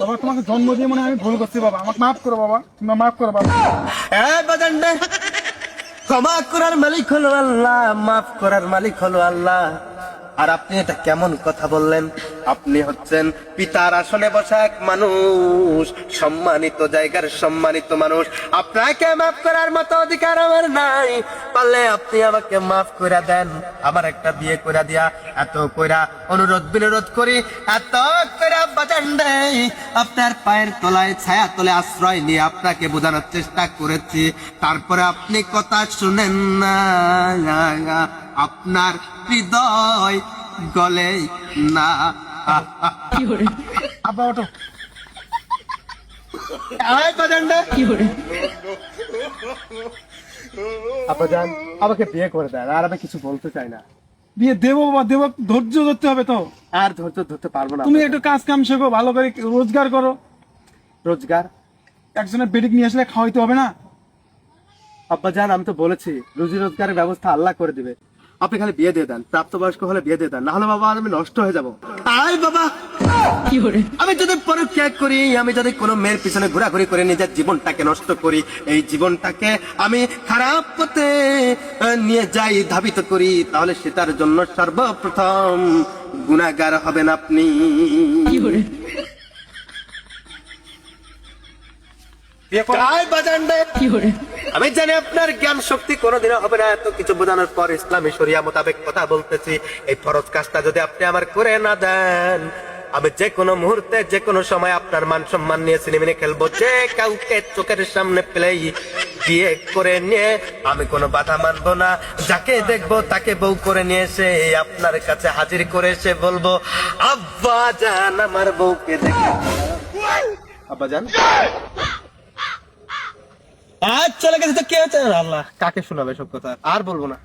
বাবা তোমাকে জন্ম দিয়ে মনে হয় আমি ভুল করছি বাবা, আমাকে মাফ করো বাবা, তুমি মাফ করো বাবা। বাজানডে, ক্ষমা করার মালিক হলো আল্লাহ, মাফ করার মালিক হলো আল্লাহ। আর আপনি এটা কেমন কথা বললেন? আপনি হচ্ছেন পিতার আসনে বসা এক মানুষ, সম্মানিত জায়গার সম্মানিত মানুষ। আপনাকে মাফ করার মতো অধিকার আমার নাই। পারলে আপনি আমাকে মাফ করে দেন, আমার একটা বিয়ে করে দিয়া। এত কইরা অনুরোধ বিনোরোধ করি, এত কইরা বাজানডে আপনার পায়ের তলায় ছায়া তলে আশ্রয় নিয়ে আপনাকে বোঝানোর চেষ্টা করেছি, তারপরে আপনি কথা শুনেন না। আপনার হৃদয় গলে না। আব্বা ওঠো। আব্বা জান, আমাকে বিয়ে করে দেন, আর আমি কিছু বলতে চাই না। বিয়ে দেবো বাবা দেবো, ধৈর্য ধরতে হবে তো। আর ধৈর্য ধরতে পারবো না। তুমি একটু কাজ কাম শেখো, ভালো করে রোজগার করো। রোজগার? একজনের বেডিক নিয়ে আসলে খাওয়াইতে হবে না? আব্বা জান, আমি তো বলেছি রুজি রোজগারের ব্যবস্থা আল্লাহ করে দিবে। আপনি খালি বিয়ে দিয়ে দেন, প্রাপ্তবয়স্ক হলে বিয়ে দিয়ে দেন, না হলে বাবা আমি নষ্ট হয়ে যাবো। আয় বাবা, আমি যদি পরক্রিয়া করি, আমি যদি কোনো মেয়ের পিছনে ঘোরাঘুরি করে নিজের জীবনটাকে নষ্ট করি, এই জীবনটাকে আমি খারাপ পথে নিয়ে যাই, ধাবিত করি, তাহলে সেটার জন্য সর্বপ্রথম গুনাহগার হবেন আপনি। আমি জানি আপনার জ্ঞান শক্তি কোনোদিনও হবে না। এত কিছু বোঝানোর পর ইসলামী শরিয়া মোতাবেক কথা বলতেছি, এই ফরজ কাজটা যদি আপনি আমার করে না দেন, আমি যে কোনো মুহূর্তে যে কোনো সময় আপনার মান সম্মান নিয়ে সিনেমিনে খেলবো। যে কাউকে চোখের সামনে পেলেই বিয়ে করে নিয়ে আমি কোনো বাধা মানবো না। যাকে দেখবো তাকে বউ করে নিয়ে এসে আপনার কাছে হাজির করে এসে বলবো, আব্বা জান আমার বউকে দেখে। আব্বা জান আজ চলে গেছে তো কে হচ্ছে? আল্লাহ কাকে শোনাবে সব কথা, আর বলবো না।